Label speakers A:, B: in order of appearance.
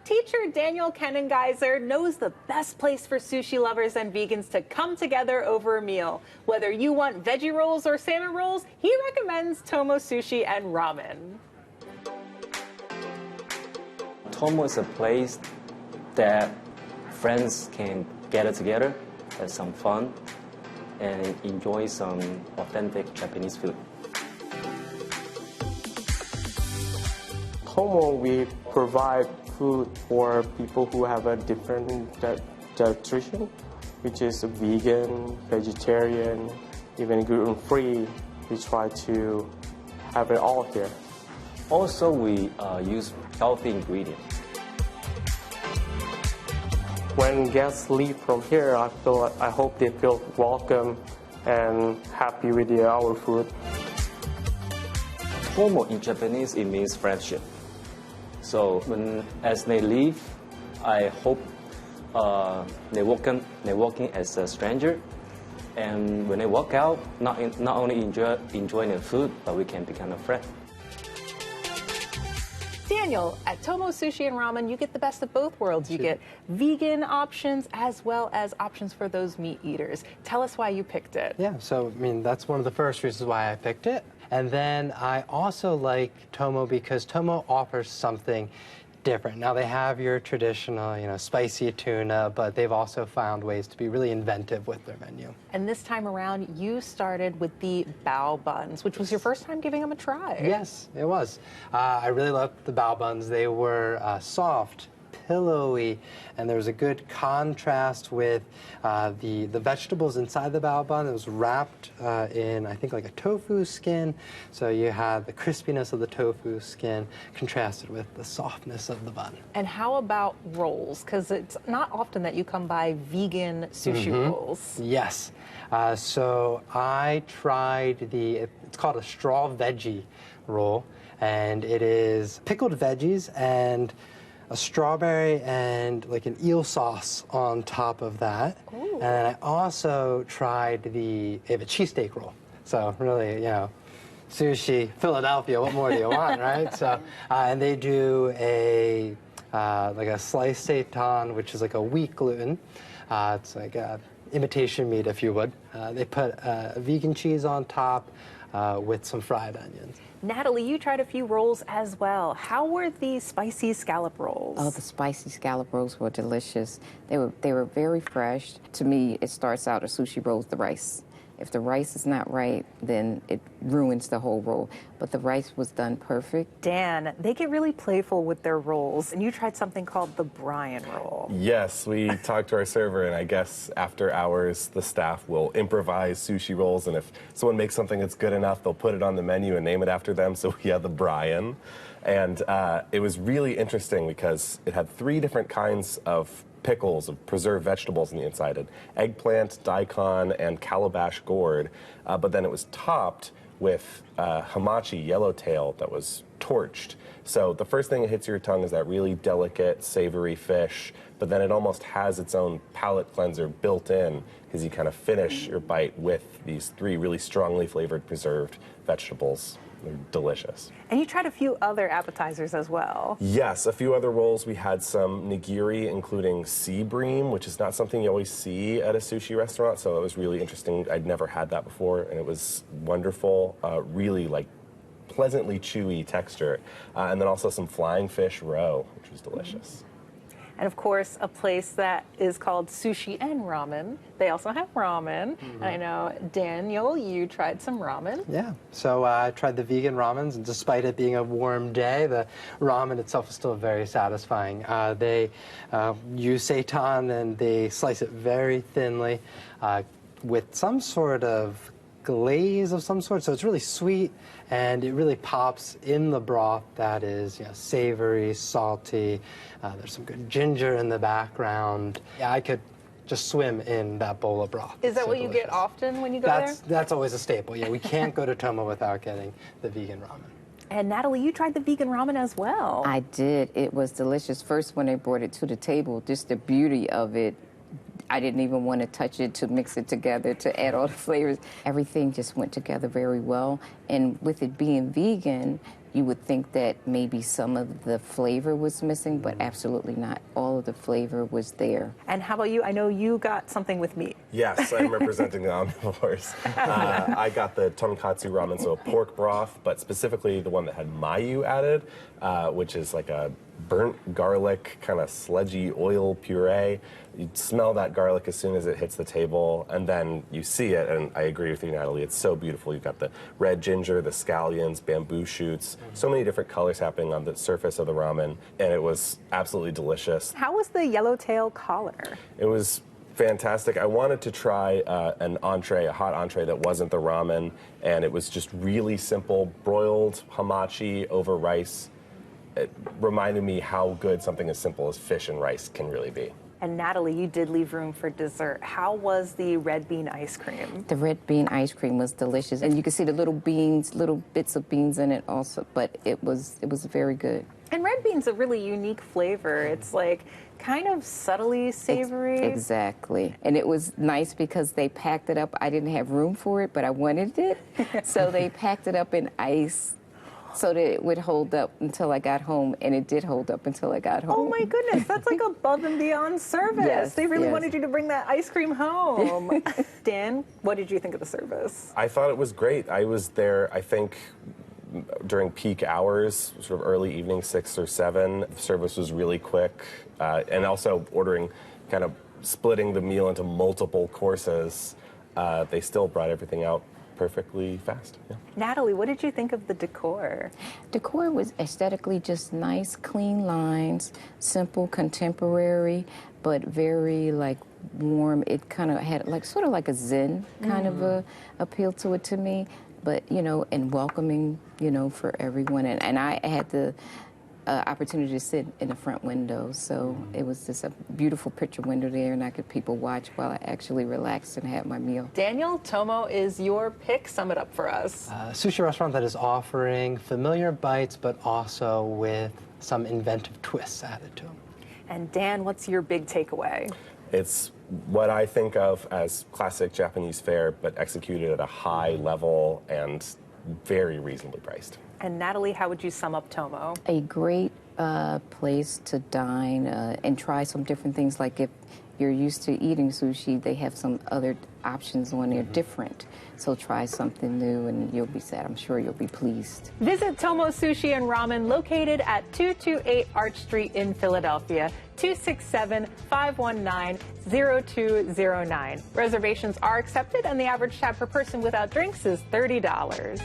A: teacher Daniel Kenengeiser knows the best place for sushi lovers and vegans to come together over a meal. Whether you want veggie rolls or salmon rolls, he recommends Tomo Sushi and Ramen.
B: Tomo is a place that friends can gather together, have some fun, and enjoy some authentic Japanese food.
C: Tomo, we provide food for people who have a different nutrition, which is vegan, vegetarian, even gluten-free. We try to have it all here.
B: Also, we use healthy ingredients.
C: When guests leave from here, I hope they feel welcome and happy with our food.
B: Tomo in Japanese, it means friendship. So as they leave, I hope they walk in as a stranger, and when they walk out, not only enjoying the food, but we can become a friend.
A: Daniel, at Tomo Sushi and Ramen, you get the best of both worlds. You get vegan options as well as options for those meat eaters. Tell us why you picked it.
D: Yeah, so I mean, that's one of the first reasons why I picked it. And then I also like Tomo because Tomo offers something different. Now they have your traditional, spicy tuna, but they've also found ways to be really inventive with their menu.
A: And this time around, you started with the bao buns, which was your first time giving them a try.
D: Yes, it was. I really loved the bao buns. They were soft, pillowy, and there was a good contrast with the vegetables inside the bao bun. It was wrapped in, I think, like a tofu skin. So you had the crispiness of the tofu skin contrasted with the softness of the bun.
A: And how about rolls? Because it's not often that you come by vegan sushi rolls.
D: Yes. So I tried it's called a straw veggie roll, and it is pickled veggies and a strawberry and like an eel sauce on top of that. Ooh. And I also tried they have a cheesesteak roll. So really, sushi, Philadelphia, what more do you want, right? So, and they do like a sliced seitan, which is like a wheat gluten. It's like imitation meat, if you would. They put vegan cheese on top with some fried onions.
A: Natalie, you tried a few rolls as well. How were the spicy scallop rolls?
E: Oh, the spicy scallop rolls were delicious. They were very fresh. To me, it starts out a sushi roll with the rice. If the rice is not right, then it ruins the whole roll. But the rice was done perfect.
A: Dan, they get really playful with their rolls, and you tried something called the Brian roll.
F: Yes, we talked to our server, and I guess after hours, the staff will improvise sushi rolls, and if someone makes something that's good enough, they'll put it on the menu and name it after them, so we had the Brian. And it was really interesting because it had 3 different kinds of pickles of preserved vegetables on the inside, and eggplant, daikon, and calabash gourd, but then it was topped with hamachi yellowtail that was torched. So the first thing that hits your tongue is that really delicate, savory fish, but then it almost has its own palate cleanser built in because you kind of finish your bite with these 3 really strongly flavored preserved vegetables. They're delicious.
A: And you tried a few other appetizers as well.
F: Yes, a few other rolls. We had some nigiri, including sea bream, which is not something you always see at a sushi restaurant, so it was really interesting. I'd never had that before, and it was wonderful, really like pleasantly chewy texture. And then also some flying fish roe, which was delicious.
A: And of course, a place that is called Sushi and Ramen. They also have ramen. And I know, Daniel, you tried some ramen.
D: Yeah, so I tried the vegan ramens, and despite it being a warm day, the ramen itself is still very satisfying. They use seitan, and they slice it very thinly with some sort of glaze of some sort, so it's really sweet, and it really pops in the broth that is savory, salty. There's some good ginger in the background. Yeah, I could just swim in that bowl of broth.
A: Is that what you get often when you go there?
D: That's always a staple. Yeah, we can't go to Tomo without getting the vegan ramen.
A: And Natalie, you tried the vegan ramen as well.
E: I did. It was delicious. First, when they brought it to the table, just the beauty of it, I didn't even want to touch it to mix it together to add all the flavors. Everything just went together very well. And with it being vegan, you would think that maybe some of the flavor was missing, but absolutely not. All of the flavor was there.
A: And how about you? I know you got something with meat.
F: Yes, I'm representing the omnivores. I got the tonkatsu ramen, so a pork broth, but specifically the one that had mayu added, which is like a burnt garlic, kind of sludgy oil puree. You smell that garlic as soon as it hits the table, and then you see it, and I agree with you, Natalie, it's so beautiful. You've got the red ginger, the scallions, bamboo shoots, so many different colors happening on the surface of the ramen, and it was absolutely delicious.
A: How was the yellowtail collar?
F: It was fantastic. I wanted to try an entree, a hot entree that wasn't the ramen, and it was just really simple, broiled hamachi over rice. It reminded me how good something as simple as fish and rice can really be.
A: And Natalie, you did leave room for dessert. How was the red bean ice cream?
E: The red bean ice cream was delicious, and you can see the little beans, little bits of beans in it also, but it was very good.
A: And red bean's a really unique flavor. It's like kind of subtly savory.
E: Exactly. And it was nice because they packed it up. I didn't have room for it, but I wanted it. So they packed it up in ice so that it would hold up until I got home, and it did hold up until I got home.
A: Oh my goodness, that's like above and beyond service.
E: Yes,
A: they really
E: yes.
A: wanted you to bring that ice cream home. Dan, what did you think of the service?
F: I thought it was great. I was there, I think, during peak hours, sort of early evening, 6 or 7. The service was really quick, and also ordering, kind of splitting the meal into multiple courses. They still brought everything out perfectly fast. Yeah.
A: Natalie, what did you think of the decor?
E: Decor was aesthetically just nice, clean lines, simple, contemporary, but very like warm. It kind of had like sort of like a Zen kind of a appeal to it to me, but you know, and welcoming, you know, for everyone. And I had the opportunity to sit in the front window, so it was just a beautiful picture window there, and I could people watch while I actually relaxed and had my meal.
A: Daniel, Tomo is your pick. Sum it up for us.
D: Sushi restaurant that is offering familiar bites, but also with some inventive twists added to them.
A: And Dan, what's your big takeaway?
F: It's what I think of as classic Japanese fare, but executed at a high level and very reasonably priced.
A: And Natalie, how would you sum up Tomo?
E: A great place to dine and try some different things. Like if you're used to eating sushi, they have some other options on there different. So try something new and you'll be sad. I'm sure you'll be pleased.
A: Visit Tomo Sushi and Ramen, located at 228 Arch Street in Philadelphia, 267-519-0209. Reservations are accepted, and the average tab per person without drinks is $30.